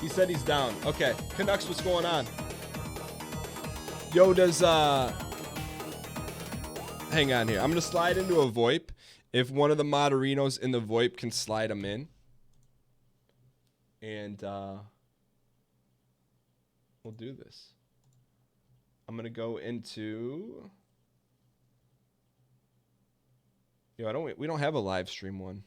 He said he's down. Okay. Canucks, what's going on? Yo, does hang on here. I'm gonna slide into a VoIP. If one of the moderinos in the VoIP can slide them in. And we'll do this. I'm gonna go into we don't have a live stream one.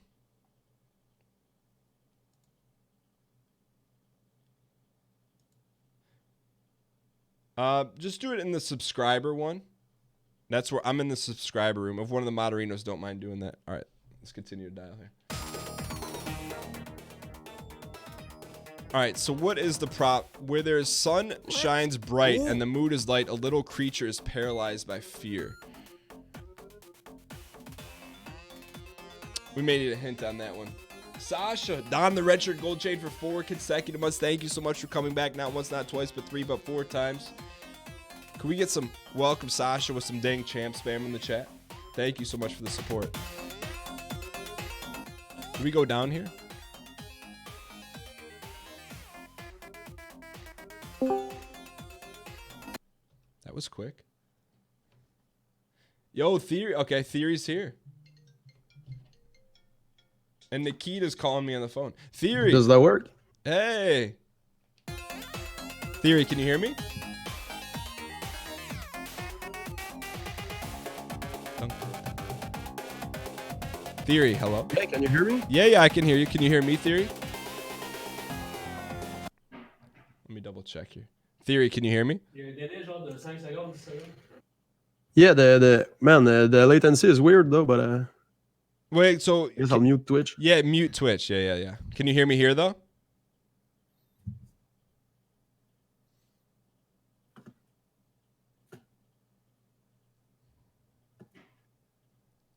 Just do it in the subscriber one. That's where I'm in the subscriber room. If one of the moderinos don't mind doing that. All right, let's continue to dial here. All right, so what is the prop? Where there's sun shines bright and the mood is light, a little creature is paralyzed by fear. We may need a hint on that one. Sasha, Don the red shirt gold chain for 4 consecutive months. Thank you so much for coming back. Not once, not twice, but 3, but 4 times. Can we get some welcome Sasha with some dang champ spam in the chat? Thank you so much for the support. Can we go down here? That was quick. Yo, Theory. Okay, Theory's here. And Nikita's calling me on the phone. Theory. Does that work? Hey. Theory, can you hear me? Theory, hello? Hey, can you hear me? Yeah, I can hear you. Can you hear me, Theory? Let me double check here. Theory, can you hear me? Yeah, the latency is weird though, but Wait, so I guess I'll mute Twitch. Yeah, mute Twitch. Yeah. Can you hear me here though?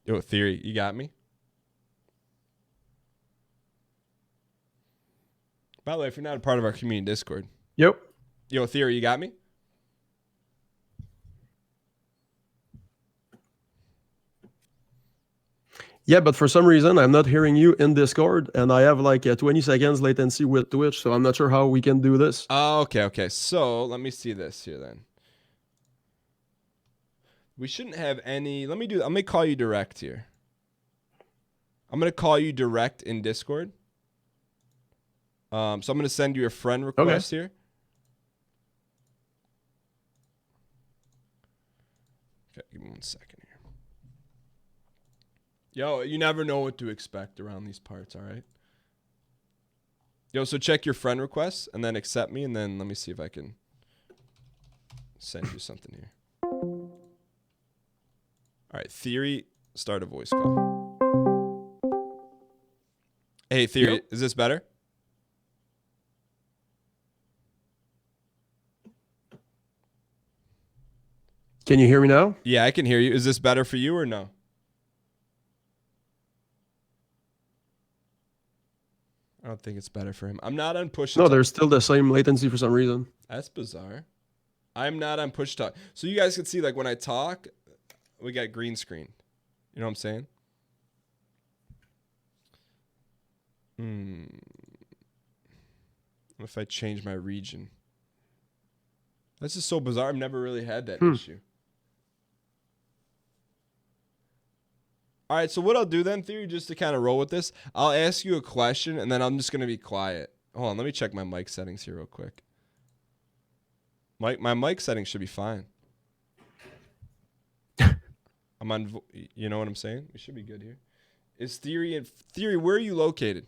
Yo, Theory, you got me? By the way, if you're not a part of our community Discord. Yep. Yo, Theory, you got me? Yeah, but for some reason, I'm not hearing you in Discord, and I have like a 20 seconds latency with Twitch, so I'm not sure how we can do this. Oh, okay. So let me see this here then. We shouldn't have any. I'm gonna call you direct here. I'm gonna call you direct in Discord. So I'm gonna send you a friend request here. Okay, give me 1 second here. Yo, you never know what to expect around these parts, all right? Yo, so check your friend requests and then accept me, and then let me see if I can send you something here. All right, Theory, start a voice call. Hey, Theory, Yep. Is this better? Can you hear me now? Yeah, I can hear you. Is this better for you or no? I don't think it's better for him. I'm not on push. No, there's still the same latency for some reason. That's bizarre. I'm not on push talk. So you guys can see, like, when I talk, we got green screen. You know what I'm saying? What if I change my region? This is so bizarre. I've never really had that issue. All right, so what I'll do then, Theory, just to kind of roll with this, I'll ask you a question, and then I'm just going to be quiet. Hold on, let me check my mic settings here real quick. My mic settings should be fine. I'm on, you know what I'm saying? We should be good here. Is Theory, where are you located?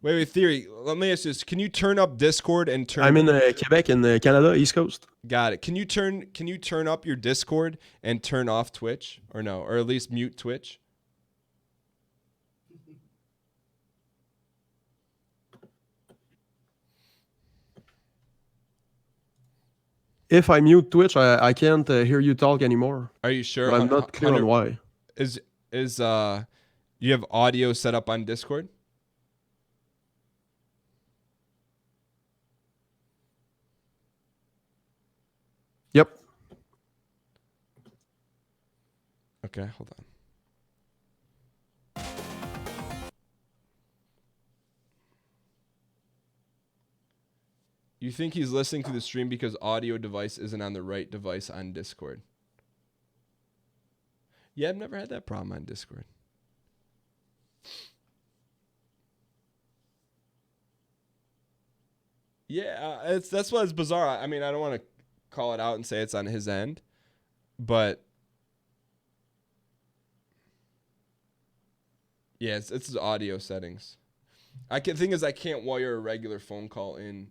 Wait, Theory, let me ask you this. Can you turn up Discord and turn... I'm in Quebec in Canada, East Coast. Got it. Can you turn up your Discord and turn off Twitch? Or no? Or at least mute Twitch? If I mute Twitch, I can't hear you talk anymore. Are you sure? But I'm not clear on why. Is you have audio set up on Discord? Yep. Okay, hold on. You think he's listening to the stream because audio device isn't on the right device on Discord? Yeah, I've never had that problem on Discord. Yeah, that's why it's bizarre. I mean, I don't want to call it out and say it's on his end, but yeah, it's his audio settings. Thing is, I can't wire a regular phone call in.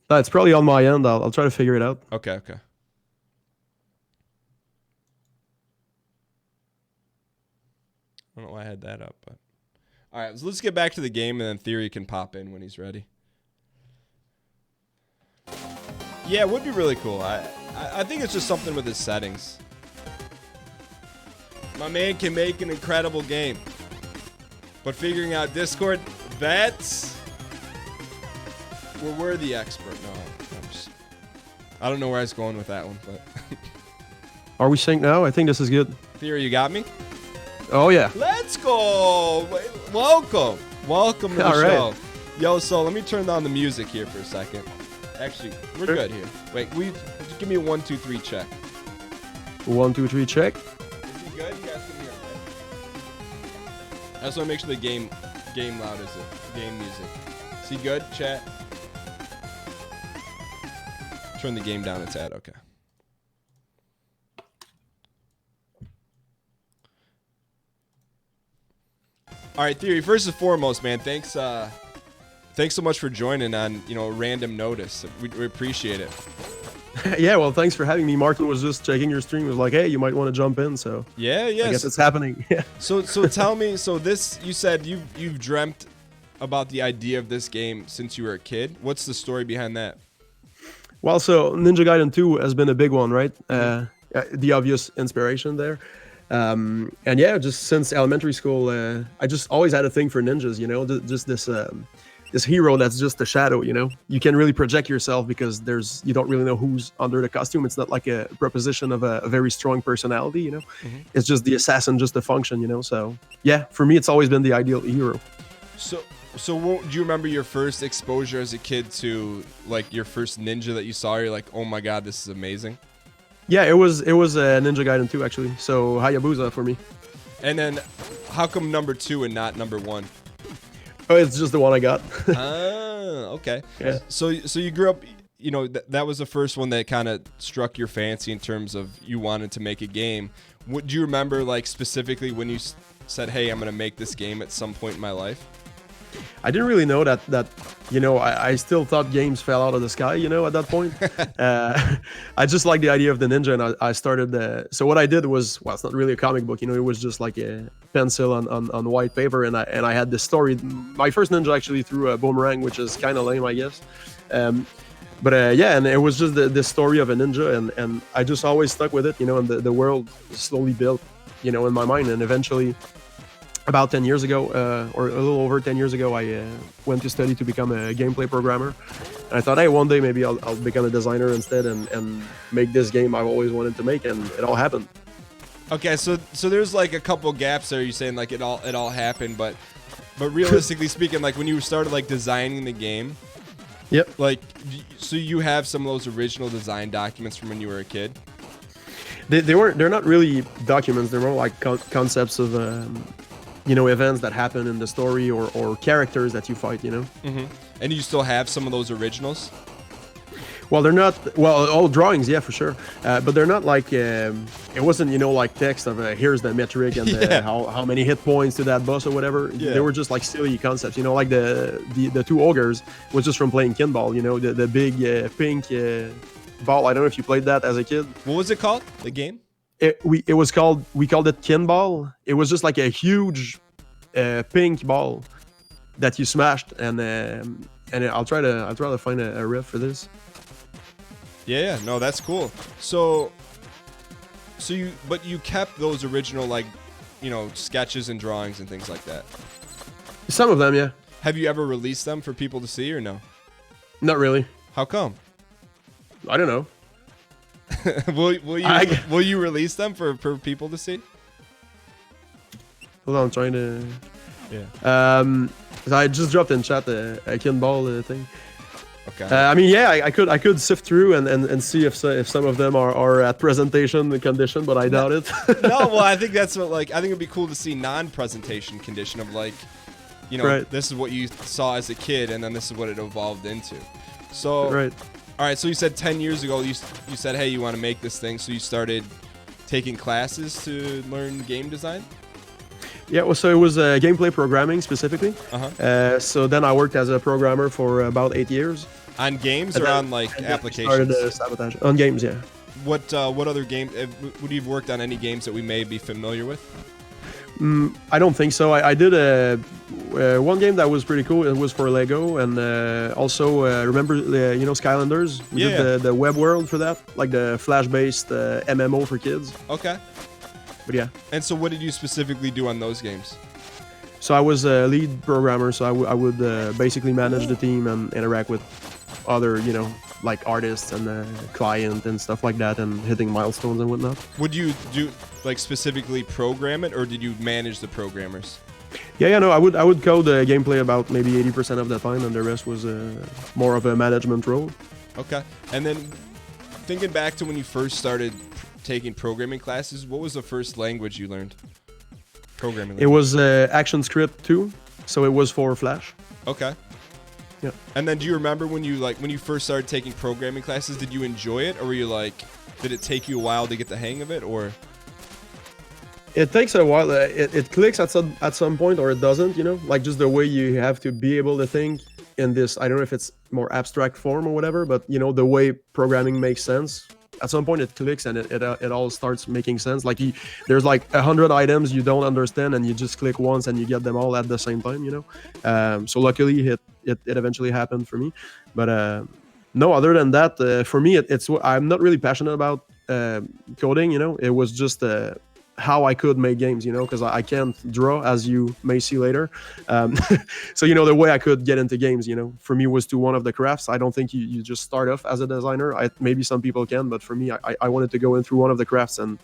It's probably on my end. I'll try to figure it out. Okay. I don't know why I had that up, but all right. So let's get back to the game, and then Theory can pop in when he's ready. Yeah, it would be really cool. I think it's just something with his settings. My man can make an incredible game, but figuring out Discord, that's where we're the expert. No, I don't know where I was going with that one, but Are we synced now? I think this is good. Theory, you got me? Oh yeah. Let's go. Welcome to the show. Yo, so let me turn down the music here for a second. Actually, we're good here. Wait, just give me a 1, 2, 3 check. 1, 2, 3 check. Is he good? You guys can hear him, right? I just want to make sure the game loud is it. Game music. Is he good, chat? Turn the game down a tad. Okay. All right, Theory. First and foremost, man, thanks so much for joining on random notice. We appreciate it. Yeah, well, thanks for having me. Martin was just checking your stream. Was like, hey, you might want to jump in. So yeah. I guess it's happening. Yeah. So tell me. So this, you said you've dreamt about the idea of this game since you were a kid. What's the story behind that? Well, so Ninja Gaiden 2 has been a big one, right? The obvious inspiration there. And yeah, just since elementary school, I just always had a thing for ninjas, just this hero that's just a shadow, You can really project yourself because you don't really know who's under the costume. It's not like a preposition of a very strong personality, Mm-hmm. It's just the assassin, just a function, So yeah, for me, it's always been the ideal hero. So do you remember your first exposure as a kid to like your first ninja that you saw? You're like, oh my God, this is amazing. Yeah, it was Ninja Gaiden 2 actually. So Hayabusa for me. And then, how come number 2 and not number 1? Oh, it's just the one I got. Okay. Yeah. So you grew up, that was the first one that kind of struck your fancy in terms of you wanted to make a game. What do you remember, like specifically when you said, "Hey, I'm gonna make this game" at some point in my life? I didn't really know that I still thought games fell out of the sky, at that point. I just like the idea of the ninja, and I started so what I did was, well, it's not really a comic book, it was just like a pencil on white paper, and I had this story. My first ninja actually threw a boomerang, which is kind of lame, I guess. But yeah, and it was just the story of a ninja, and I just always stuck with it, and the world slowly built, in my mind, and eventually, about 10 years ago, or a little over 10 years ago, I went to study to become a gameplay programmer. And I thought, hey, one day maybe I'll become a designer instead and make this game I've always wanted to make, and it all happened. Okay, so there's like a couple gaps there. You're saying like it all happened, but realistically speaking, like when you started like designing the game, yep. Like, so you have some of those original design documents from when you were a kid? They're not really documents. They're more like concepts of events that happen in the story or characters that you fight, Mm-hmm. And you still have some of those originals? Well, they're not, all drawings, yeah, for sure. But they're not like, it wasn't, like text of here's the metric and how many hit points to that boss or whatever. Yeah. They were just like silly concepts, like the 2 ogres was just from playing Kinball, the big pink ball. I don't know if you played that as a kid. What was it called, the game? We called it Kinball. It was just like a huge pink ball that you smashed, and I'll try to find a riff for this. Yeah, no, that's cool. So you kept those original like, sketches and drawings and things like that. Some of them, yeah. Have you ever released them for people to see or no? Not really. How come? I don't know. Will you release them for people to see? Hold on, I'm trying to. Yeah. So I just dropped in chat a Kinball thing. Okay. I mean, yeah, I could sift through and see if some of them are at presentation condition, but I doubt it. No, well, I think that's what, like, I think it'd be cool to see non-presentation condition of, like, you know, Right. this is what you saw as a kid, and then this is what it evolved into. So, Right. all right, so you said 10 years ago, you said, hey, you want to make this thing, so you started taking classes to learn game design? Yeah, well, so it was gameplay programming specifically. Uh-huh. So then I worked as a programmer for about 8 years. On games And or then- on, like, and then we applications? started Sabotage on games, yeah. What other game, would you have worked on any games that we may be familiar with? I don't think so. I did one game that was pretty cool. It was for Lego, and also remember you know Skylanders. We Yeah. did the web world for that, like the Flash-based MMO for kids. Okay. But yeah, And so what did you specifically do on those games? so I was a lead programmer, so I would basically manage the team and interact with other, you know, like artists and client and stuff like that, and hitting milestones and whatnot. Would you do, like, specifically program it, or did you manage the programmers? Yeah, no, I would code the gameplay about maybe 80% of the time, and the rest was more of a management role. Okay. And then thinking back to when you first started taking programming classes, what was the first language you learned? Programming It language. was ActionScript 2, so it was for Flash. Okay. Yeah. And then do you remember when you first started taking programming classes, did you enjoy it, or were you like, did it take you a while to get the hang of it, or? It takes a while. It clicks at some point, or it doesn't. You know, like just the way you have to be able to think in this. I don't know if it's more abstract form or whatever, but you know, the way programming makes sense. At some point, it clicks and it all starts making sense. Like there's like 100 items you don't understand, and you just click once and you get them all at the same time. You know, so luckily it eventually happened for me. But no, other than that, for me, it's I'm not really passionate about coding. You know, it was just how I could make games, you know, because I can't draw, as you may see later. So, you know, the way I could get into games, you know, for me was to one of the crafts. I don't think you just start off as a designer. Maybe some people can, but for me, I wanted to go in through one of the crafts and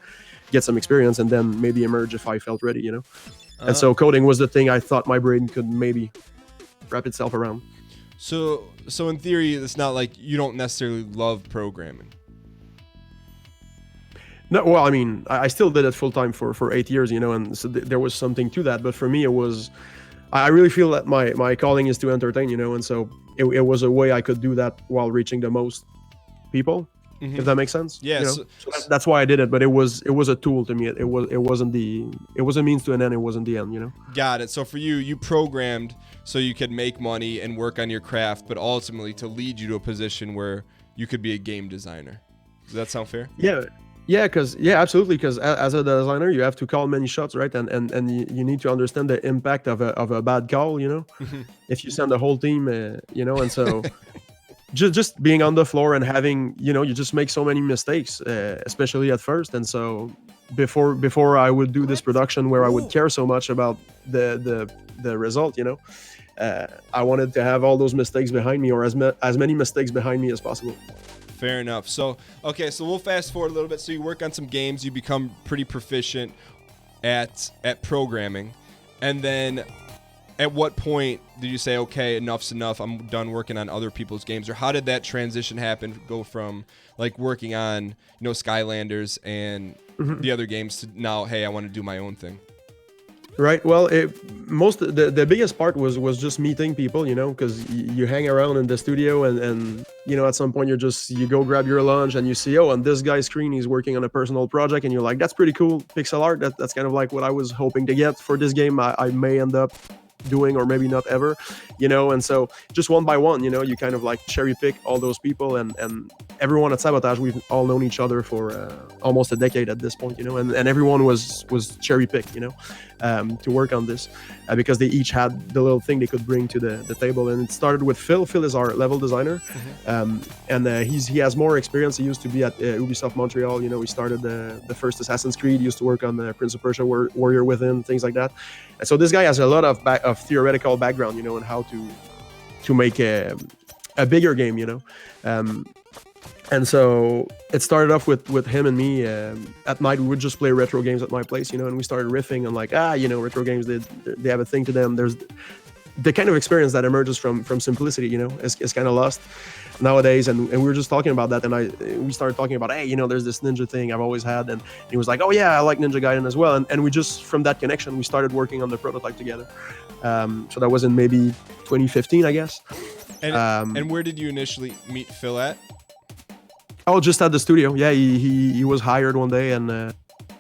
get some experience, and then maybe emerge if I felt ready, you know. And so coding was the thing I thought my brain could maybe wrap itself around. So in theory, it's not like you don't necessarily love programming. No, well, I mean, I still did it full time for 8 years, you know, and so there was something to that. But for me, it was, I really feel that my calling is to entertain, you know, and so it was a way I could do that while reaching the most people, if that makes sense. Yeah, you know? So that's why I did it. But it was a tool to me. It was a means to an end. It wasn't the end, you know. Got it. So for you programmed so you could make money and work on your craft, but ultimately to lead you to a position where you could be a game designer. Does that sound fair? Yeah. Yeah, absolutely. Because as a designer, you have to call many shots, right? And you need to understand the impact of a bad call, you know. If you send the whole team, you know, and so just being on the floor and having, you know, you just make so many mistakes, especially at first. And so before I would do this production where I would care so much about the result, you know, I wanted to have all those mistakes behind me, or as many mistakes behind me as possible. Fair enough. So, okay, so we'll fast forward a little bit. So you work on some games, you become pretty proficient at programming. And then at what point did you say, okay, enough's enough, I'm done working on other people's games? Or how did that transition happen, go from like working on, you know, Skylanders and the other games to now, hey, I want to do my own thing? Right. Well, the biggest part was just meeting people, you know, because you hang around in the studio and you know, at some point you go grab your lunch and you see, oh, on this guy's screen he's working on a personal project, and you're like, that's pretty cool, pixel art. That's kind of like what I was hoping to get for this game. I may end up doing, or maybe not ever, you know. And so just one by one, you know, you kind of like cherry pick all those people, and everyone at Sabotage, we've all known each other for almost a decade at this point, you know, and everyone was cherry picked, you know, to work on this, because they each had the little thing they could bring to the table. And it started with Phil. Phil is our level designer, and he has more experience. He used to be at Ubisoft Montreal, you know. He started the first Assassin's Creed, used to work on the Prince of Persia, Warrior Within, things like that. And so this guy has a lot of theoretical background, you know, and how to make a bigger game, you know. And so it started off with him and me. At night we would just play retro games at my place, you know, and we started riffing on like, you know, retro games, they have a thing to them. the kind of experience that emerges from simplicity, is kind of lost nowadays. And we were just talking about that, and we started talking about, hey, there's this ninja thing I've always had, and he was like, oh yeah, I like Ninja Gaiden as well. And we just, from that connection, we started working on the prototype together. So that was in maybe 2015, I guess. And where did you initially meet Phil at? Oh, just at the studio. Yeah, he was hired one day, and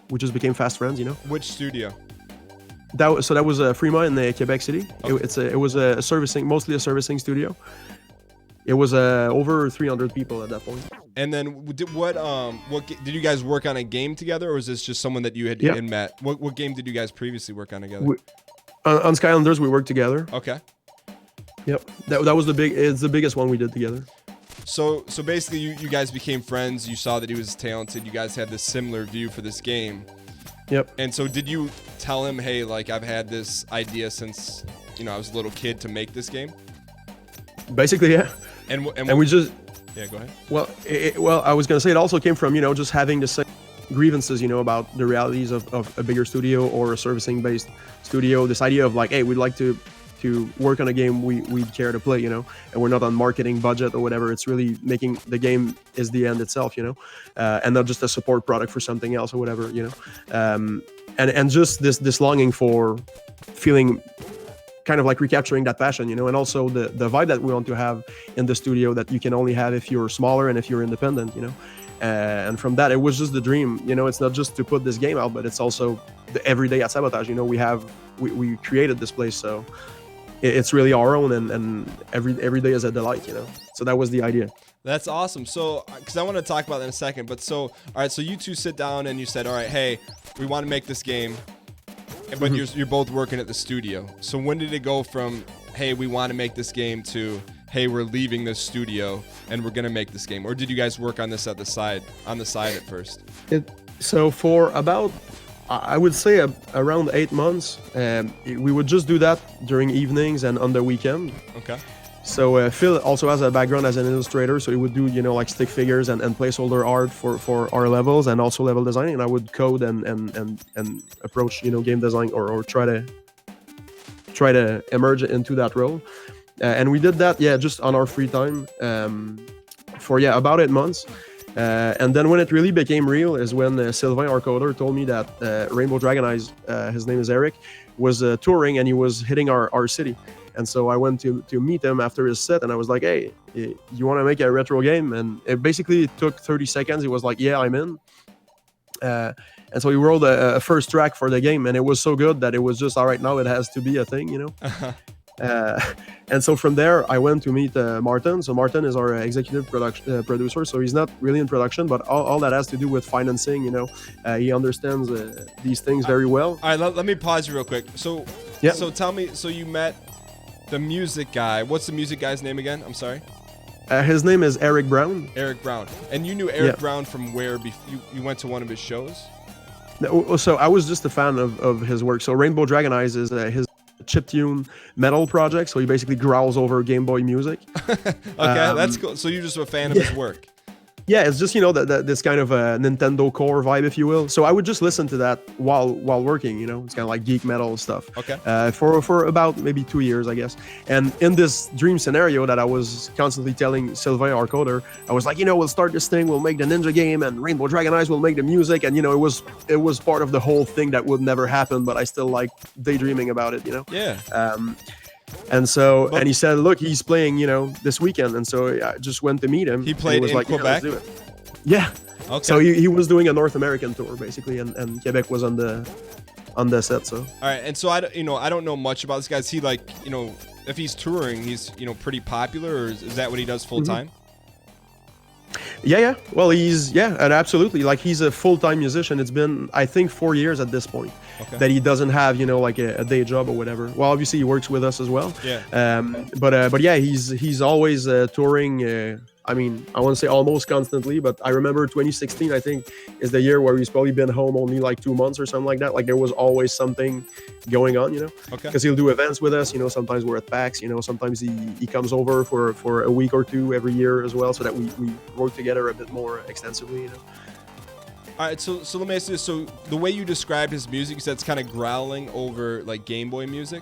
we just became fast friends. Which studio? That was Fremont in Quebec City. Okay. It was a servicing, mostly a servicing studio. It was over 300 people at that point. And then what did you guys work on a game together, or was this just someone that you had met? What game did you guys previously work on together? On Skylanders, we worked together. Okay. Yep. That was it's the biggest one we did together. So basically you guys became friends. You saw that he was talented. You guys had this similar view for this game. Yep. And so did you tell him, hey, like, I've had this idea since, I was a little kid to make this game? Basically, yeah. And we just... Yeah, go ahead. Well, I was going to say it also came from, just having the same grievances, about the realities of a bigger studio or a servicing-based studio. This idea of like, hey, we'd like to work on a game we care to play, and we're not on marketing budget or whatever. It's really making the game is the end itself, and not just a support product for something else or whatever, and just this longing for feeling kind of like recapturing that passion, and also the vibe that we want to have in the studio that you can only have if you're smaller and if you're independent, and from that, it was just the dream, it's not just to put this game out, but it's also the everyday at Sabotage, we created this place, so it's really our own, and every day is a delight, so that was the idea. That's awesome. So because I want to talk about that in a second, but all right, so you two sit down and you said, all right, hey, we want to make this game, but you're both working at the studio. So when did it go from, hey, we want to make this game, to, hey, we're leaving this studio and we're gonna make this game? Or did you guys work on this on the side at first? So for about, I would say around 8 months, we would just do that during evenings and on the weekend. Okay. So Phil also has a background as an illustrator, so he would do like stick figures and placeholder art for our levels, and also level design. And I would code and approach game design or try to emerge into that role. And we did that just on our free time for about 8 months. And then when it really became real is when Sylvain, our coder, told me that Rainbow Dragon Eyes, his name is Eric, was touring and he was hitting our city. And so I went to meet him after his set, and I was like, hey, you want to make a retro game? And it basically took 30 seconds. He was like, yeah, I'm in. And so he rolled a first track for the game, and it was so good that it was just, all right, now it has to be a thing, And so from there, I went to meet Martin. So Martin is our executive producer. So he's not really in production, but all that has to do with financing. He understands these things very well. All right, let me pause you real quick. So tell me, so you met the music guy. What's the music guy's name again? I'm sorry. His name is Eric Brown. Eric Brown. And you knew Eric Brown from where? You went to one of his shows? No, so I was just a fan of his work. So Rainbow Dragon Eyes is his chiptune metal project. So he basically growls over Game Boy music. Okay, that's cool. So you're just a fan of his work? Yeah, it's just, this kind of a Nintendo core vibe, if you will. So I would just listen to that while working, it's kind of like geek metal stuff. Okay. For about maybe 2 years, I guess. And in this dream scenario that I was constantly telling Sylvain, our coder, I was like, we'll start this thing, we'll make the ninja game, and Rainbow Dragon Eyes will make the music. And, it was part of the whole thing that would never happen, but I still like daydreaming about it, Yeah. And so, and he said, look, he's playing, this weekend. And so I just went to meet him. He played in Quebec? Yeah. Okay. So he was doing a North American tour, basically, and Quebec was on the set, so. All right, and so I don't know much about this guy. Is he like, if he's touring, he's, pretty popular, or is that what he does full time? Yeah. Well, and absolutely. Like, he's a full-time musician. It's been, I think, 4 years at this point that he doesn't have, like a day job or whatever. Well, obviously he works with us as well. Yeah. But yeah, he's always touring. I mean, I want to say almost constantly, but I remember 2016, I think, is the year where he's probably been home only like 2 months or something like that. Like, there was always something going on, Okay. Because he'll do events with us, sometimes we're at PAX, sometimes he comes over for a week or two every year as well, so that we work together a bit more extensively, All right, so let me ask you this. So the way you described his music, you said it's kind of growling over like Game Boy music.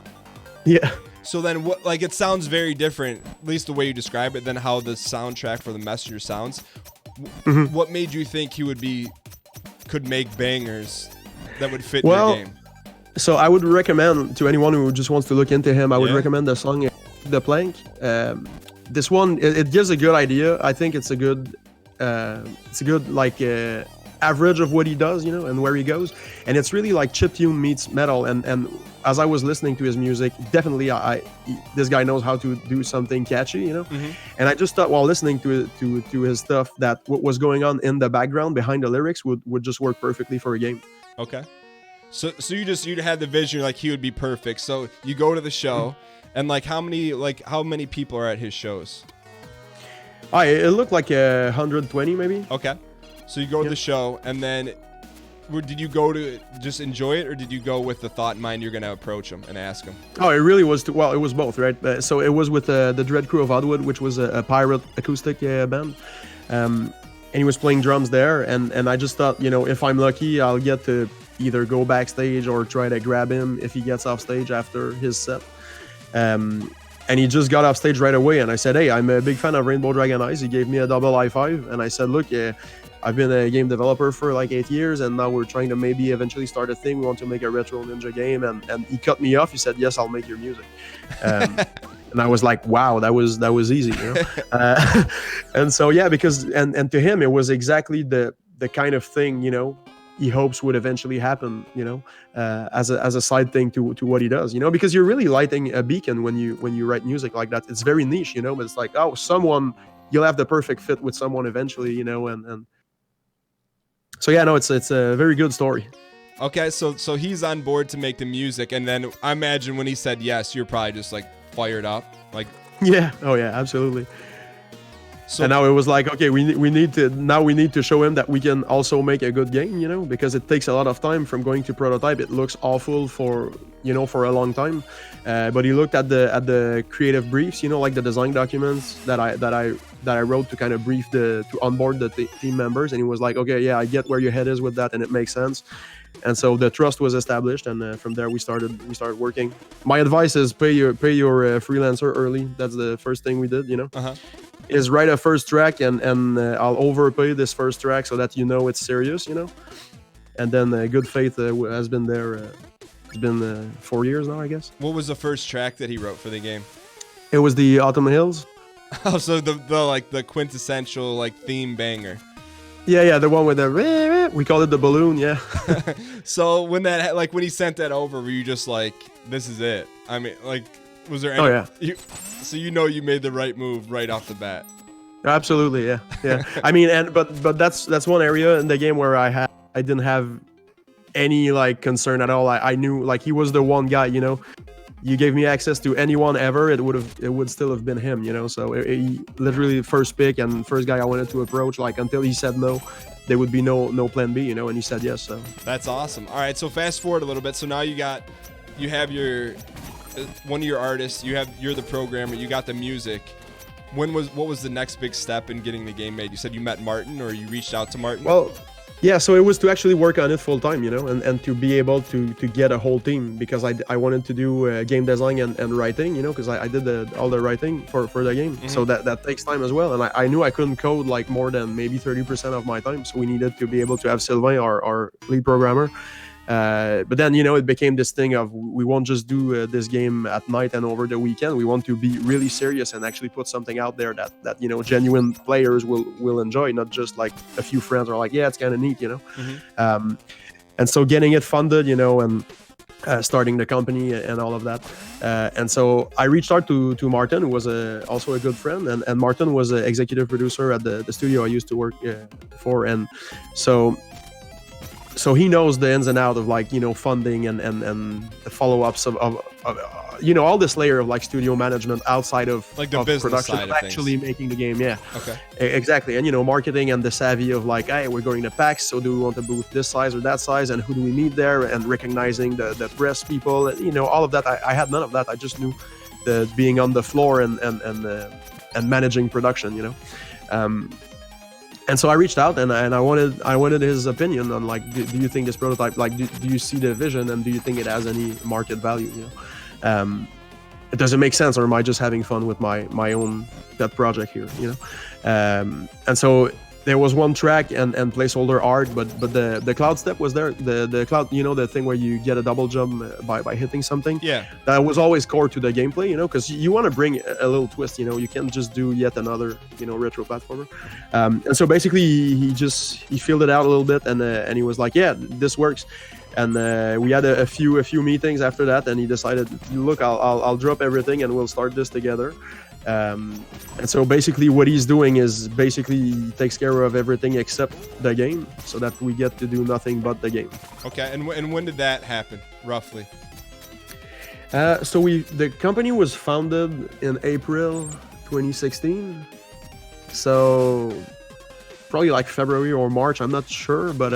Yeah. So then what, like, it sounds very different, at least the way you describe it, than how the soundtrack for The Messenger sounds. What made you think he could make bangers that would fit your game? So I would recommend to anyone who just wants to look into him, I would recommend the song The Plank. This one, it gives a good idea. I think it's a good like average of what he does, you know, and where he goes. And it's really like chiptune meets metal. And as I was listening to his music, definitely this guy knows how to do something catchy, you know. And I just thought while listening to his stuff that what was going on in the background behind the lyrics would just work perfectly for a game. Okay. So you had the vision like he would be perfect. So you go to the show, and like how many people are at his shows? It looked like 120 maybe. Okay. So you go to the show, and then did you go to just enjoy it, or did you go with the thought in mind you're going to approach him and ask him? Oh, it really was. Well, it was both, right? So it was with the Dread Crew of Oddwood, which was a pirate acoustic band. And he was playing drums there, and I just thought, you know, if I'm lucky, I'll get to either go backstage or try to grab him if he gets off stage after his set. And he just got off stage right away, and I said, hey, I'm a big fan of Rainbow Dragon Eyes. He gave me a double high five, and I said, look, I've been a game developer for like 8 years, and now we're trying to maybe eventually start a thing. We want to make a retro ninja game, and he cut me off. He said, yes, I'll make your music. And I was like, wow, that was easy, you know. And so yeah, because and to him it was exactly the kind of thing, you know, he hopes would eventually happen, you know, as a side thing to what he does, you know, because you're really lighting a beacon when you write music like that. It's very niche, you know, but it's like, oh, you'll have the perfect fit with someone eventually, you know, and so yeah, no, it's a very good story. Okay, so he's on board to make the music, and then I imagine when he said yes, you're probably just like fired up, like yeah, oh yeah, absolutely. So, and now it was like, okay, we need to show him that we can also make a good game, you know, because it takes a lot of time from going to prototype. It looks awful for a long time, but he looked at the creative briefs, you know, like the design documents that I wrote to kind of brief to onboard the team members, and he was like, okay, yeah, I get where your head is with that, and it makes sense. And so the trust was established, and from there we started working. My advice is pay your freelancer early. That's the first thing we did, you know. Is write a first track, and I'll overpay this first track so that you know it's serious, you know. And then good faith has been there. It's been 4 years now, I guess. What was the first track that he wrote for the game? It was the Autumn Hills. Oh, so the quintessential like theme banger. Yeah, the one with the we call it the balloon, yeah. So when he sent that over, were you just like, this is it? I mean, like, was there any? Oh yeah. So you know you made the right move right off the bat. Absolutely, yeah. I mean, but that's one area in the game where I didn't have any like concern at all. I knew like he was the one guy, you know. You gave me access to anyone ever, it would still have been him, you know. So he literally first pick and first guy I wanted to approach. Like until he said no, there would be no plan B, you know. And he said yes. So that's awesome. All right, so fast forward a little bit. So now you have your one of your artists. You're the programmer. You got the music. What was the next big step in getting the game made? You said you met Martin, or you reached out to Martin? Well, yeah, so it was to actually work on it full time, you know, and to be able to get a whole team, because I wanted to do game design and writing, you know, because I did all the writing for the game. So that takes time as well, and I knew I couldn't code like more than maybe 30% of my time, so we needed to be able to have Sylvain, our lead programmer. But then, you know, it became this thing of we won't just do this game at night and over the weekend. We want to be really serious and actually put something out there that you know, genuine players will enjoy, not just like a few friends are like, yeah, it's kind of neat, you know. And so getting it funded, you know, and starting the company and all of that. And so I reached out to Martin, who was also a good friend, and Martin was an executive producer at the studio I used to work for, and so he knows the ins and outs of like, you know, funding and the follow-ups of you know, all this layer of like studio management outside of like the business production side of of actually things. Making the game. Yeah. Okay. Exactly. And you know, marketing and the savvy of like, hey, we're going to PAX, so do we want a booth this size or that size, and who do we meet there, and recognizing the press people, and, you know, all of that. I had none of that. I just knew the being on the floor and managing production, you know. And so I reached out and I wanted his opinion on like, do you think this prototype, like, do you see the vision, and do you think it has any market value, you know? does it make sense, or am I just having fun with my own pet project here, you know? And so there was one track and placeholder art, but the cloud step was there. The cloud, you know, the thing where you get a double jump by hitting something. Yeah. That was always core to the gameplay, you know, because you want to bring a little twist, you know. You can't just do yet another, you know, retro platformer. And so basically he filled it out a little bit, and he was like, yeah, this works. And we had a few meetings after that, and he decided, look, I'll drop everything and we'll start this together. And so basically what he's doing is basically he takes care of everything except the game, so that we get to do nothing but the game. Okay, and when did that happen, roughly? So the company was founded in April 2016. So probably like February or March, I'm not sure, but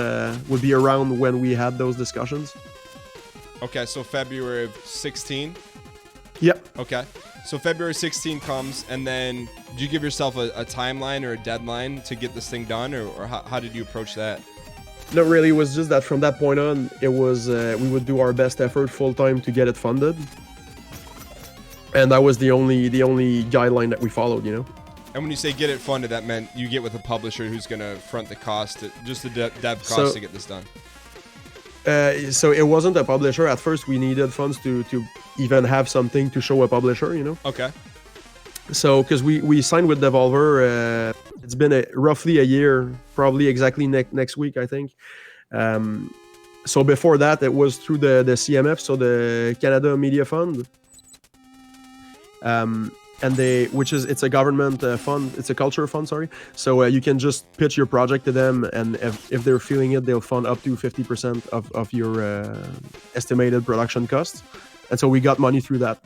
would be around when we had those discussions. Okay, so February of 16? Yep. Okay. So February 16 comes, and then do you give yourself a timeline or a deadline to get this thing done, or how did you approach that? Not really. It was just that from that point on, it was we would do our best effort full time to get it funded, and that was the only guideline that we followed, you know. And when you say get it funded, that meant you get with a publisher who's going to front the cost, just the dev cost to get this done. So it wasn't a publisher. At first, we needed funds to even have something to show a publisher, you know. Okay. So because we signed with Devolver, it's been roughly a year, probably exactly next week, I think. So before that, it was through the CMF, so the Canada Media Fund. And it's a government fund, it's a culture fund, sorry. So you can just pitch your project to them, and if they're feeling it, they'll fund up to 50% of your estimated production costs. And so we got money through that.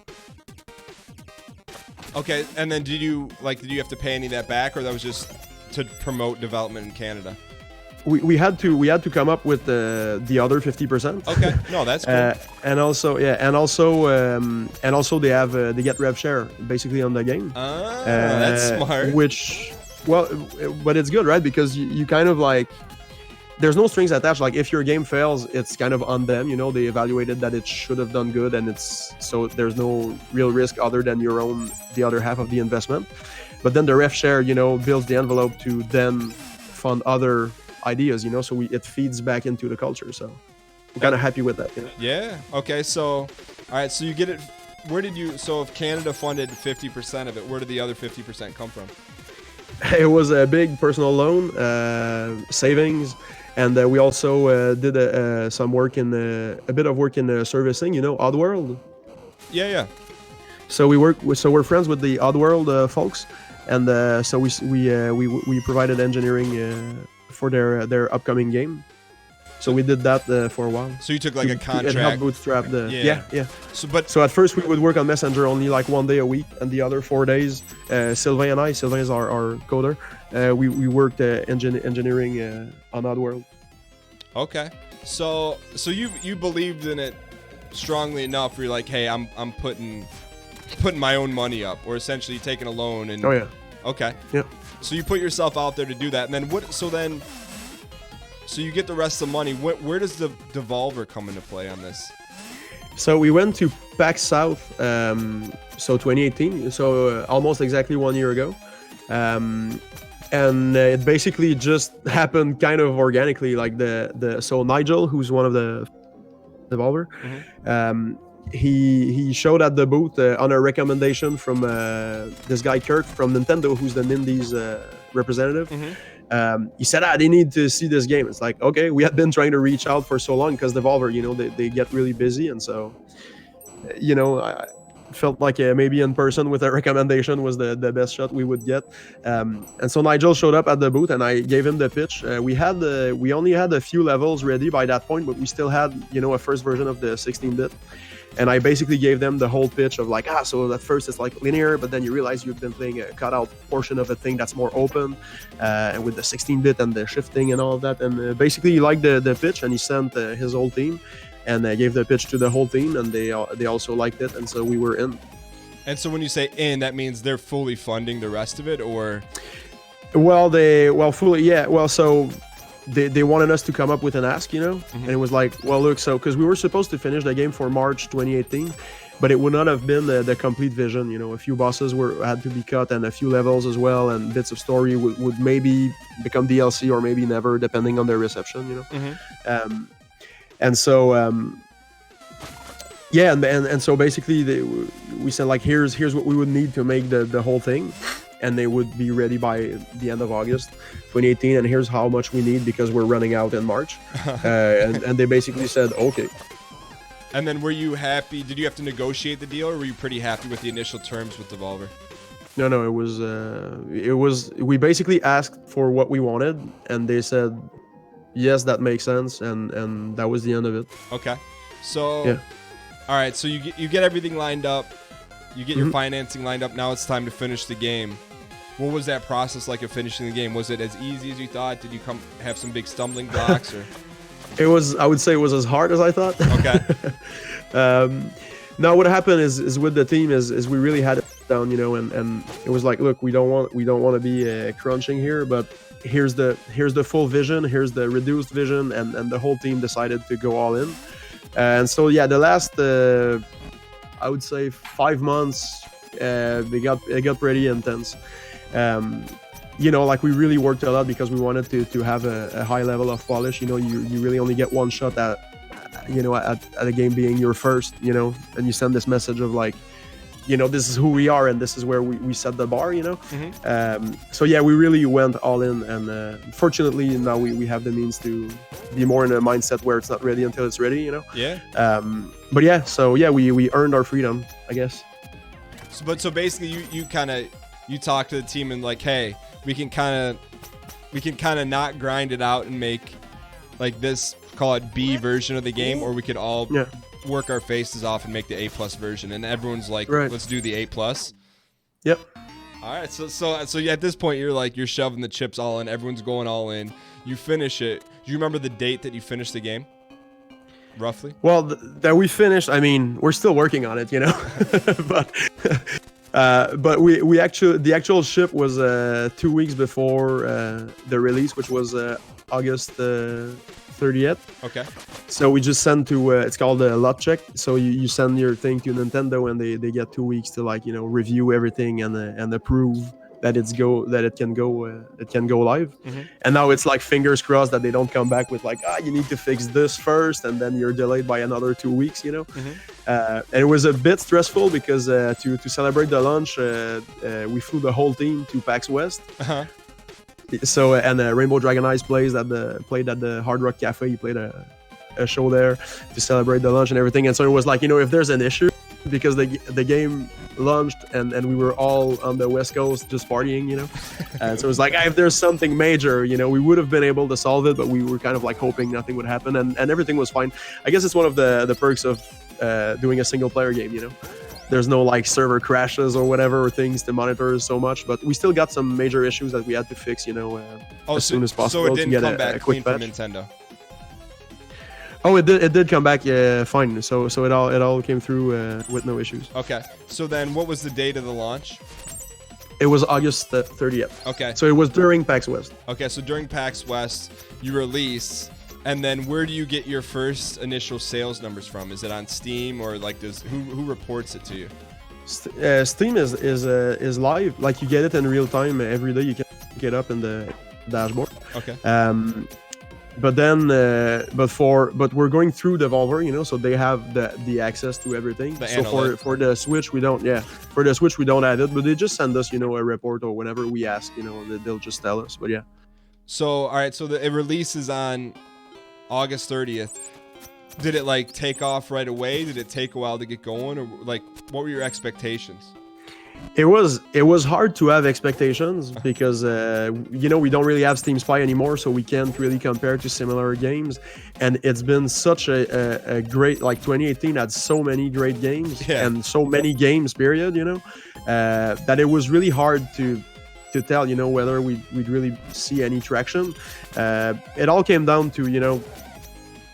Okay, and then did you have to pay any of that back, or that was just to promote development in Canada? We had to come up with the other 50%. Okay, no, that's cool. And also they have they get rev share basically on the game. That's smart. But it's good, right? Because you kind of like, there's no strings attached. Like if your game fails, it's kind of on them. You know, they evaluated that it should have done good, and so there's no real risk other than the other half of the investment. But then the rev share, you know, builds the envelope to then fund other ideas, you know, so it feeds back into the culture. So I'm kind of happy with that, you know? Yeah. Okay. So, all right. So you get it. So if Canada funded 50% of it, where did the other 50% come from? It was a big personal loan, savings, and we also did some work a bit of work in servicing, you know, Oddworld. Yeah. So we're friends with the Oddworld folks, and so we provided engineering for their upcoming game. So we did that for a while. So you took like a contract. It helped bootstrap the yeah. So at first we would work on Messenger only like 1 day a week, and the other 4 days, Sylvain is our coder. We worked engineering on Oddworld. Okay. So you believed in it strongly enough where you're like, hey, I'm putting my own money up, or essentially taking a loan and. Oh yeah. Okay. Yeah. So you put yourself out there to do that, and then so you get the rest of the money. Where does the Devolver come into play on this? So we went to PAX South, so 2018, so almost exactly 1 year ago, and it basically just happened kind of organically. Like so Nigel, who's one of the Devolver, he showed at the booth on a recommendation from this guy Kirk from Nintendo, who's the Nindies representative. He said, they need to see this game. It's like, okay, we had been trying to reach out for so long because Devolver, you know, they get really busy, and so, you know, I felt like maybe in person with a recommendation was the best shot we would get. And so Nigel showed up at the booth, and I gave him the pitch. We only had a few levels ready by that point, but we still had, you know, a first version of the 16-bit. And I basically gave them the whole pitch of like, so at first it's like linear, but then you realize you've been playing a cutout portion of a thing that's more open, and with the 16-bit and the shifting and all of that. And basically he liked the pitch, and he sent his whole team, and gave the pitch to the whole team, and they also liked it, and so we were in. And so when you say in, that means they're fully funding the rest of it, or? Fully, yeah. Well, so they wanted us to come up with an ask, you know, and it was like, well, look, so because we were supposed to finish the game for March 2018, but it would not have been the complete vision. A few bosses had to be cut, and a few levels as well, and bits of story would maybe become DLC or maybe never, depending on their reception. And so yeah, and so basically we said like, here's what we would need to make the whole thing, and they would be ready by the end of August 2018, and here's how much we need because we're running out in March. And they basically said okay. And then were you happy? Did you have to negotiate the deal, or were you pretty happy with the initial terms with Devolver? No, it was we basically asked for what we wanted, and they said yes, that makes sense, and that was the end of it. Okay. So yeah. All right, so you get everything lined up, you get your financing lined up. Now it's time to finish the game. What was that process like of finishing the game? Was it as easy as you thought? Did you have some big stumbling blocks, or? I would say it was as hard as I thought. Okay. Now what happened is with the team is we really had it down, and it was like, look, we don't want to be crunching here, but here's the full vision, here's the reduced vision, and the whole team decided to go all in. And so yeah, the last I would say 5 months, it got pretty intense. Like we really worked a lot because we wanted to have a high level of polish. You really only get one shot at a game being your first, and you send this message of like, this is who we are and this is where we set the bar, So yeah, we really went all in, and fortunately now we have the means to be more in a mindset where it's not ready until it's ready, Yeah. But yeah, so yeah, we earned our freedom, I guess. So basically you talk to the team and like, hey, we can kind of not grind it out and make like this, call it B version of the game, or we could all work our faces off and make the A+ version. And everyone's like, right, let's do the A+. Yep. All right. So at this point you're shoving the chips all in. Everyone's going all in. You finish it. Do you remember the date that you finished the game? Roughly? Well, that we finished, I mean, we're still working on it, but we actually, the actual ship was 2 weeks before the release, which was August 30th. Okay. So we just send to it's called a lot check. So you send your thing to Nintendo, and they get 2 weeks to review everything and approve that it can go live. And now it's like fingers crossed that they don't come back with like, you need to fix this first, and then you're delayed by another 2 weeks, and it was a bit stressful because to celebrate the launch, we flew the whole team to PAX West. So and Rainbow Dragon Eyes played at the Hard Rock Cafe. He played a show there to celebrate the launch and everything. And so it was like, if there's an issue, because the game launched and we were all on the West Coast just partying, and so it was like, if there's something major, we would have been able to solve it, but we were kind of like hoping nothing would happen, and everything was fine. I guess it's one of the perks of doing a single player game, There's no like server crashes or whatever, or things to monitor so much, but we still got some major issues that we had to fix, as soon as possible. So it didn't come back a quick clean patch. from Nintendo. Oh, it did come back fine. So it all came through with no issues. Okay. So then, what was the date of the launch? It was August 30th. Okay. So it was during PAX West. Okay, so during PAX West, you release. And then where do you get your first initial sales numbers from? Is it on Steam, or like who reports it to you? Steam is live. Like you get it in real time every day. You can get up in the dashboard. Okay. But then, but we're going through Devolver, so they have the access to everything. So for the Switch, we don't. Yeah, for the Switch we don't have it, but they just send us, a report, or whenever we ask, they'll just tell us. But yeah. So all right, so it releases on August 30th. Did it like take off right away? Did it take a while to get going, or like what were your expectations? It was hard to have expectations because we don't really have Steam Spy anymore, so we can't really compare to similar games. And it's been such a great, like 2018 had so many great games and so many games period, that it was really hard to tell, whether we'd really see any traction. It all came down to,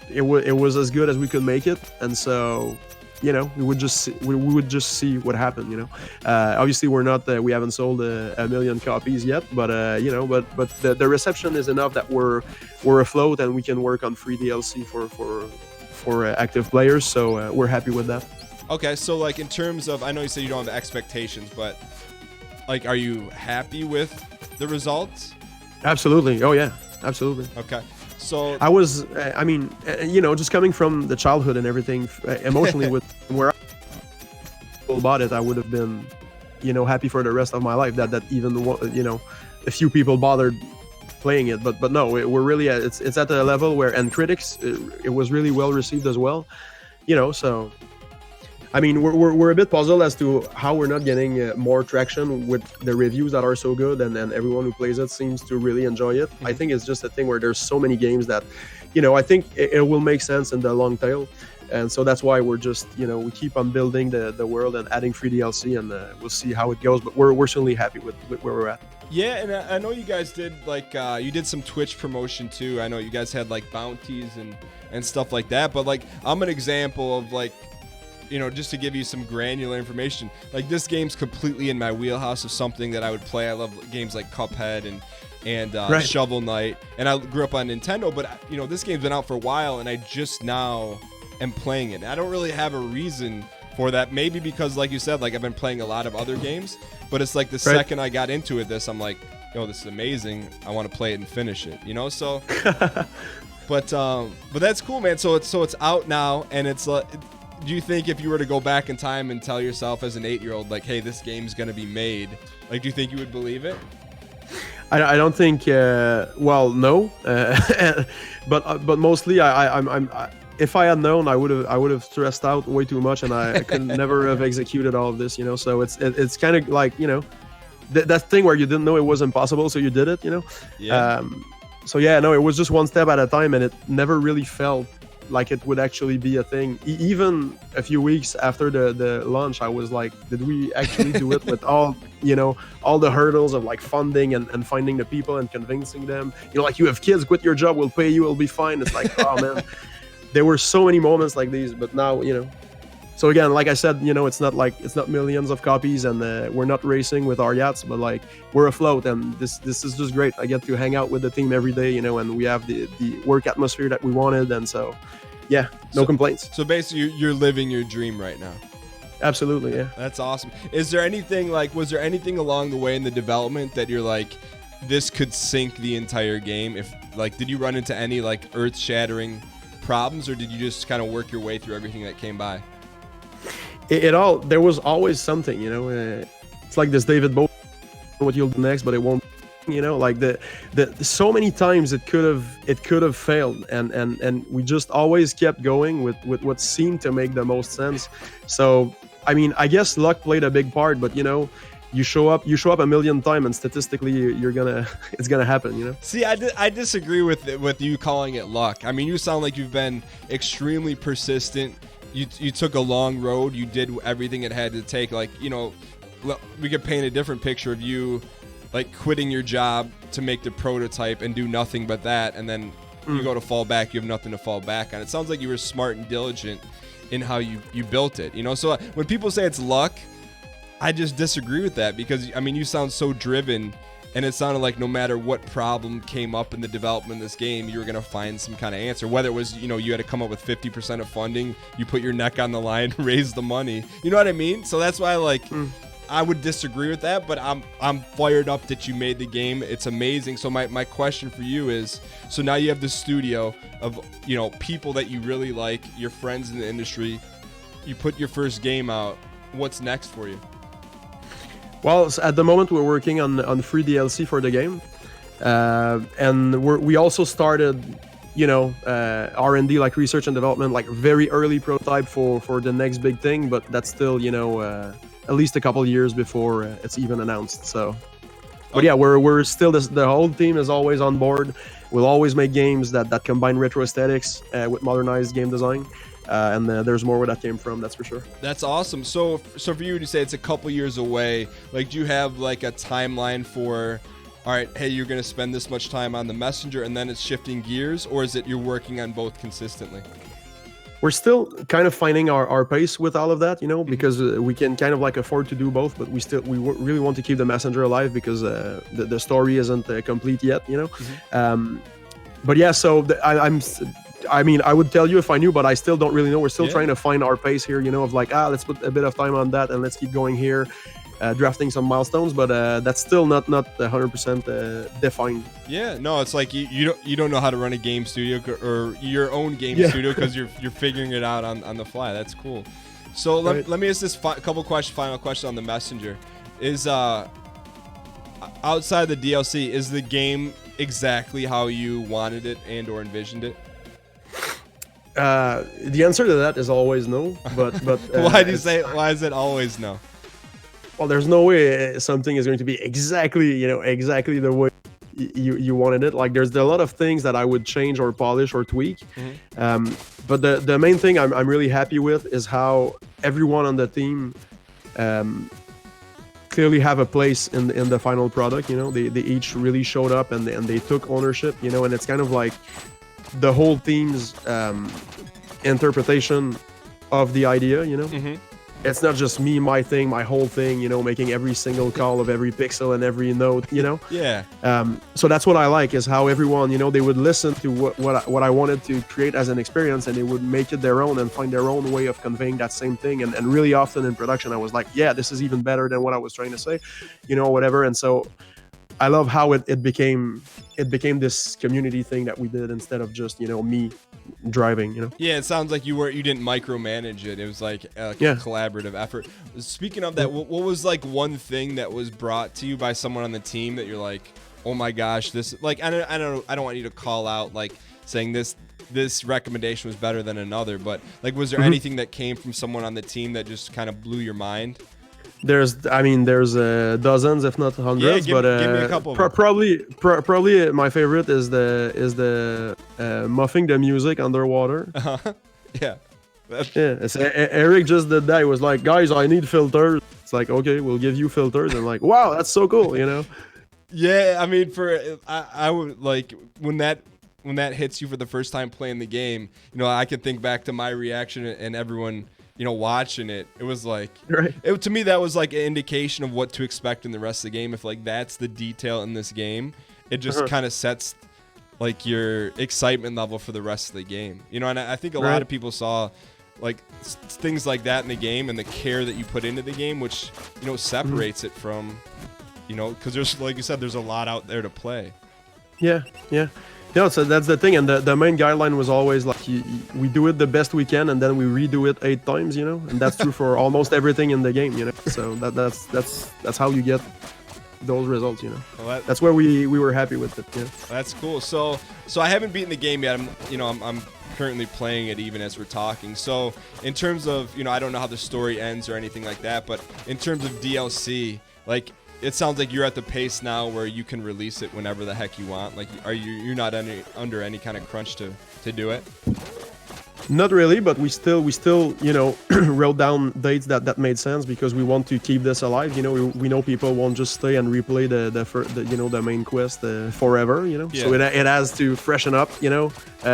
it was as good as we could make it, and so we would just see what happened. Obviously we haven't sold a million copies yet, but but the reception is enough that we're afloat, and we can work on free DLC for active players, so we're happy with that. Okay, so like in terms of, I know you said you don't have expectations, but like, are you happy with the results? Absolutely. Oh yeah, absolutely. Okay, so I was, I mean, just coming from the childhood and everything, emotionally with where I bought it, I would have been, happy for the rest of my life that even a few people bothered playing it. But no, we're really it's at a level where, and critics, it was really well received as well. So I mean, we're a bit puzzled as to how we're not getting more traction with the reviews that are so good, and then everyone who plays it seems to really enjoy it. I think it's just a thing where there's so many games that, I think it will make sense in the long tail, and so that's why we're just, we keep on building the world and adding free DLC, and we'll see how it goes. But we're certainly happy with where we're at. Yeah, and I know you guys did like you did some Twitch promotion too. I know you guys had like bounties and stuff like that. But like, I'm an example of like, just to give you some granular information, like this game's completely in my wheelhouse of something that I would play. I love games like Cuphead and Right. Shovel Knight, and I grew up on Nintendo. But this game's been out for a while, and I just now am playing it. And I don't really have a reason for that. Maybe because, like you said, like I've been playing a lot of other games, but it's like the second I got into it, I'm like, this is amazing. I want to play it and finish it. So. But that's cool, man. So it's out now, and it's like. Do you think if you were to go back in time and tell yourself as an 8-year-old, like, hey, this game's going to be made, like, do you think you would believe it? I don't think. Well, no, but mostly, if I had known, I would have stressed out way too much, and I could never have executed all of this. So it's kind of like that thing where you didn't know it was impossible, so you did it. Yeah. So yeah, no, it was just one step at a time, and it never really felt like it would actually be a thing. Even a few weeks after the launch, I was like, did we actually do it with all the hurdles of like funding and finding the people and convincing them, like, you have kids, quit your job, we'll pay you, it'll be fine. It's like, oh man, there were so many moments like these. But now, so again, like I said, it's not millions of copies, and we're not racing with our yachts, but like we're afloat, and this is just great. I get to hang out with the team every day, and we have the work atmosphere that we wanted, and so yeah, no complaints. So basically, you're living your dream right now. Absolutely, yeah. That's awesome. Was there anything along the way in the development that you're like, this could sink the entire game? If like, did you run into any like earth-shattering problems, or did you just kind of work your way through everything that came by? There was always something, it's like this David Bowie, what you'll do next, but it won't, like the so many times it could have failed, and we just always kept going with what seemed to make the most sense. So I mean, I guess luck played a big part, but you show up a million times, and statistically it's gonna happen. See, I disagree with you calling it luck. I mean, you sound like you've been extremely persistent. You took a long road. You did everything it had to take. Like, we could paint a different picture of you, like quitting your job to make the prototype and do nothing but that, and then you go to fall back. You have nothing to fall back on. It sounds like you were smart and diligent in how you built it. So when people say it's luck, I just disagree with that, because I mean, you sound so driven. And it sounded like no matter what problem came up in the development of this game, you were going to find some kind of answer. Whether it was, you had to come up with 50% of funding, you put your neck on the line, raise the money. You know what I mean? So that's why, I would disagree with that, but I'm fired up that you made the game. It's amazing. So my question for you is, so now you have this studio of, people that you really like, your friends in the industry. You put your first game out. What's next for you? Well, at the moment we're working on free DLC for the game, and we also started, R&D, like research and development, like very early prototype for the next big thing. But that's still, at least a couple years before it's even announced. So, but yeah, we're still the whole team is always on board. We'll always make games that combine retro aesthetics with modernized game design. And there's more where that came from, that's for sure. That's awesome. So for you to say it's a couple years away, like, do you have like a timeline for, all right, hey, you're going to spend this much time on the messenger and then it's shifting gears, or is it you're working on both consistently? We're still kind of finding our pace with all of that, because we can kind of like afford to do both, but we really want to keep the messenger alive, because the story isn't complete yet, But yeah, so I mean, I would tell you if I knew, but I still don't really know. We're still Yeah. trying to find our pace here, of like, let's put a bit of time on that and let's keep going here, drafting some milestones. But that's still not 100% defined. Yeah, no, it's like you don't know how to run a game studio or your own game studio because you're figuring it out on the fly. That's cool. So let me ask this final question on the messenger. Is outside the DLC, is the game exactly how you wanted it and or envisioned it? The answer to that is always no. But Why is it always no? Well, there's no way something is going to be exactly the way you wanted it. Like there's a lot of things that I would change or polish or tweak. But the main thing I'm really happy with is how everyone on the team clearly have a place in the final product. They each really showed up and they took ownership. And it's kind of like the whole team's interpretation of the idea. It's not just me, my thing, my whole thing, making every single call of every pixel and every note, Yeah. So that's what I like, is how everyone, they would listen to what I wanted to create as an experience, and they would make it their own and find their own way of conveying that same thing. And really often in production, I was like, yeah, this is even better than what I was trying to say, whatever. And so I love how it became this community thing that we did instead of just, me driving. Yeah, it sounds like you didn't micromanage it. It was like a collaborative effort. Speaking of that, what was like one thing that was brought to you by someone on the team that you're like, oh my gosh, this, like, I don't want you to call out like saying this recommendation was better than another, but like, was there anything that came from someone on the team that just kind of blew your mind? There's dozens, if not hundreds. Yeah, give me a couple. Probably my favorite is the muffing the music underwater. Yeah. Eric just did that. He was like, guys, I need filters. It's like, okay, we'll give you filters. And like, wow, that's so cool, Yeah, I mean, I would like when that hits you for the first time playing the game. I can think back to my reaction and everyone, watching it. It was like, to me, that was like an indication of what to expect in the rest of the game. If like that's the detail in this game, it just kind of sets like your excitement level for the rest of the game. And I think a lot of people saw like things like that in the game and the care that you put into the game, which separates it from, because there's, like you said, there's a lot out there to play. Yeah. No, so that's the thing, and the main guideline was always like we do it the best we can, and then we redo it 8 times, and that's true for almost everything in the game, So that's how you get those results, Well, that's where we were happy with it. Yeah. That's cool. So I haven't beaten the game yet. I'm currently playing it even as we're talking. So in terms of I don't know how the story ends or anything like that, but in terms of DLC, like, it sounds like you're at the pace now where you can release it whenever the heck you want. Like, you're not under any kind of crunch to do it? Not really, but we still wrote down dates that made sense because we want to keep this alive. We know people won't just stay and replay the main quest forever. Yeah. So it has to freshen up,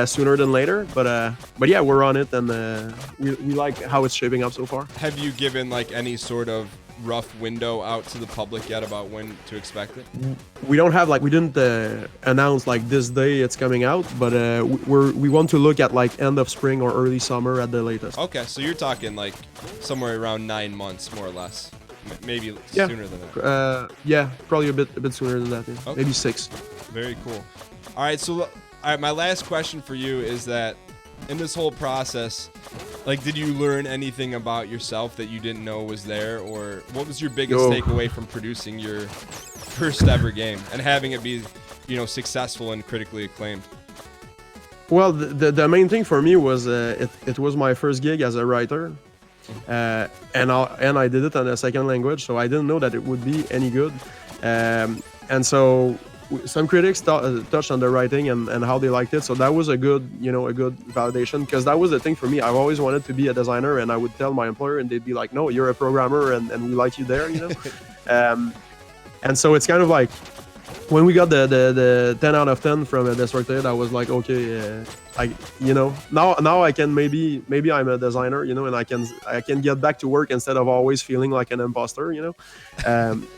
sooner than later. But yeah, we're on it, and we like how it's shaping up so far. Have you given like any sort of rough window out to the public yet about when to expect it? We don't have we didn't announce like this day it's coming out, but we want to look at like end of spring or early summer at the latest. Okay, so you're talking like somewhere around 9 months, more or less, maybe sooner than that. Yeah, probably a bit sooner than that. Yeah. Okay. Maybe 6. Very cool. All right, my last question for you is that in this whole process, like, did you learn anything about yourself that you didn't know was there, or what was your biggest takeaway from producing your first ever game and having it be, successful and critically acclaimed? Well, the main thing for me was it was my first gig as a writer, and I did it in a second language, so I didn't know that it would be any good, and so some critics touched on the writing and how they liked it, so that was a good validation, because that was the thing for me. I've always wanted to be a designer, and I would tell my employer, and they'd be like, "No, you're a programmer, and we like you there," and so it's kind of like when we got the 10 out of 10 from Destructed, I was like, okay, now I can maybe I'm a designer, and I can get back to work instead of always feeling like an imposter,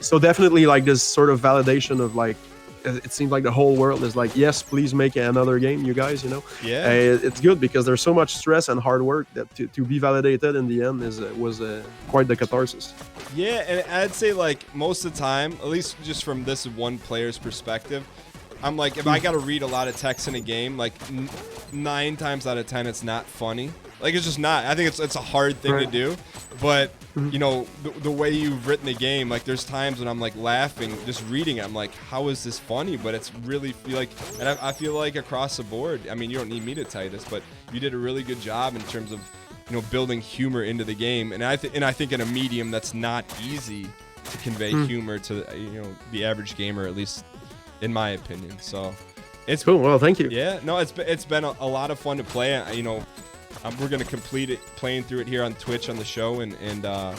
So definitely like this sort of validation of like it seems like the whole world is like, yes, please make another game, you guys. Yeah. It's good because there's so much stress and hard work that to be validated in the end was quite the catharsis. Yeah, and I'd say like most of the time, at least just from this one player's perspective, I'm like, if I got to read a lot of text in a game, like 9 times out of 10, it's not funny. Like, it's just not. I think it's a hard thing to do. But, you know, the way you've written the game, like, there's times when I'm, like, laughing, just reading it. I'm like, how is this funny? But it's really, and I feel like across the board, I mean, you don't need me to tell you this, but you did a really good job in terms of, you know, building humor into the game. And I think in a medium that's not easy to convey humor to, you know, the average gamer, at least in my opinion. So it's cool. Well, thank you. Yeah, no, it's been a lot of fun to play. You know, we're gonna complete it playing through it here on Twitch on the show, and you know,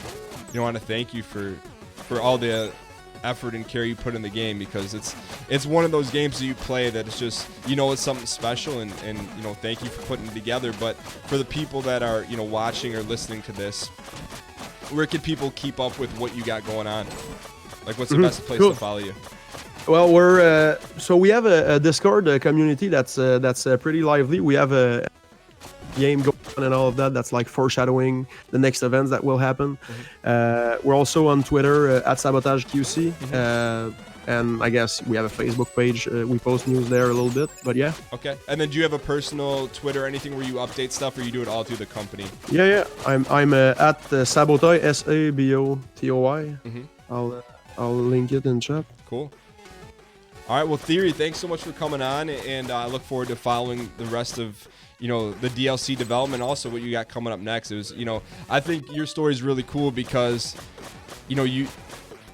want to thank you for all the effort and care you put in the game, because it's one of those games that you play that it's just, you know, it's something special, and you know, thank you for putting it together. But for the people that are, you know, watching or listening to this, where can people keep up with what you got going on? Like, what's the best place to follow you? Well, we're so we have a Discord community that's pretty lively. We have a game going on and all of that. That's like foreshadowing the next events that will happen. We're also on Twitter at SabotageQC, and I guess we have a Facebook page. We post news there a little bit, but yeah. Okay. And then do you have a personal Twitter or anything where you update stuff, or you do it all through the company? Yeah. I'm at Sabotoy, SABOTOY. I'll link it in chat. Cool. All right, well, Theory, thanks so much for coming on, and I look forward to following the rest of, you know, the DLC development, also what you got coming up next. It was, you know, I think your story is really cool because, you know,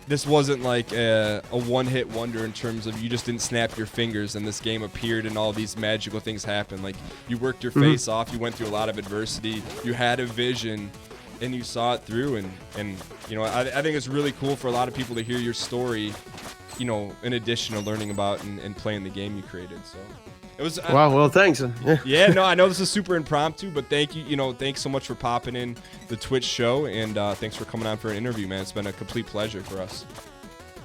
this wasn't like a one-hit wonder in terms of you just didn't snap your fingers and this game appeared and all these magical things happened. Like, you worked your face off, you went through a lot of adversity, you had a vision, and you saw it through, and you know, I think it's really cool for a lot of people to hear your story, you know, in addition to learning about and playing the game you created. So it was wow. Well, thanks. Yeah, no, I know this is super impromptu, but thank you. You know, thanks so much for popping in the Twitch show, and thanks for coming on for an interview, man. It's been a complete pleasure for us.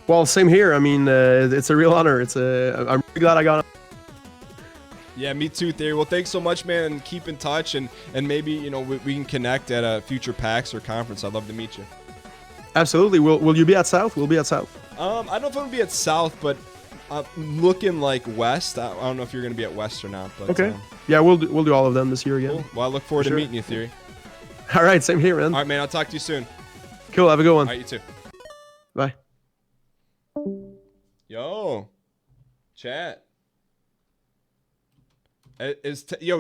Well, same here. I mean, it's a real honor. I'm really glad I got on. Yeah, me too, Theory. Well, thanks so much, man, and keep in touch, and maybe, you know, we can connect at a future PAX or conference. I'd love to meet you. Absolutely. Will you be at South? We'll be at South. I don't know if I'm gonna be at South, but looking like West. I don't know if you're gonna be at West or not. But, okay. Yeah, we'll do all of them this year again. Cool. Well, I look forward to meeting you, Theory. All right, same here, man. All right, man. I'll talk to you soon. Cool. Have a good one. All right, you too. Bye. Yo, chat.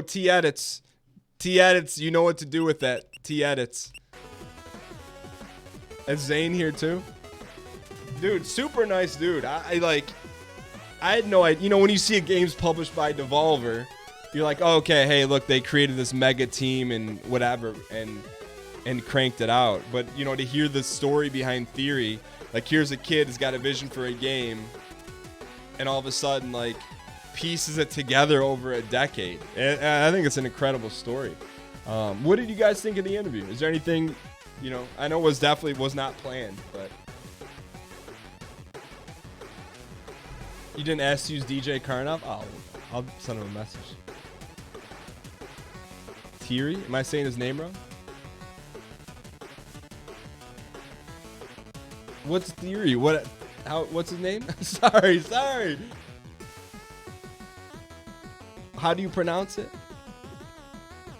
T-edits. T-edits, you know what to do with that. T-edits. Is Zane here too? Dude, super nice dude. I had no idea. You know, when you see a game's published by Devolver, you're like, oh, okay, hey, look, they created this mega team and whatever, and cranked it out. But, you know, to hear the story behind Theory, like, here's a kid who's got a vision for a game, and all of a sudden, like, pieces it together over a decade. And I think it's an incredible story. What did you guys think of the interview? Is there anything, you know, I know was not planned, but you didn't ask to use DJ Karnov? Oh, I'll send him a message. Thierry? Am I saying his name wrong? What's Theory? What's his name? sorry. How do you pronounce it?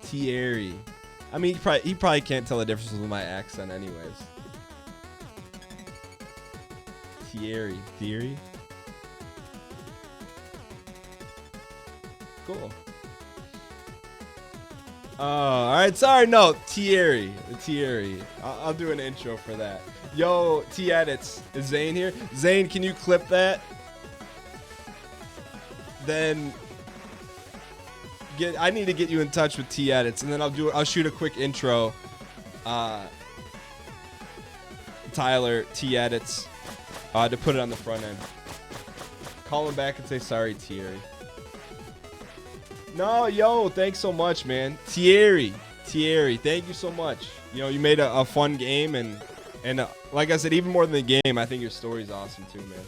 Thierry. I mean, he probably can't tell the difference with my accent anyways. Theory. Cool. All right. Sorry, no. Thierry. I'll do an intro for that. Yo, T-edits. Is Zane here? Zane, can you clip that? Then I need to get you in touch with T-edits, and then I'll shoot a quick intro. Tyler, T-edits, to put it on the front end. Call him back and say sorry, Thierry. No, yo, thanks so much, man. Thierry, thank you so much. You know, you made a fun game, and like I said, even more than the game, I think your story's awesome too, man.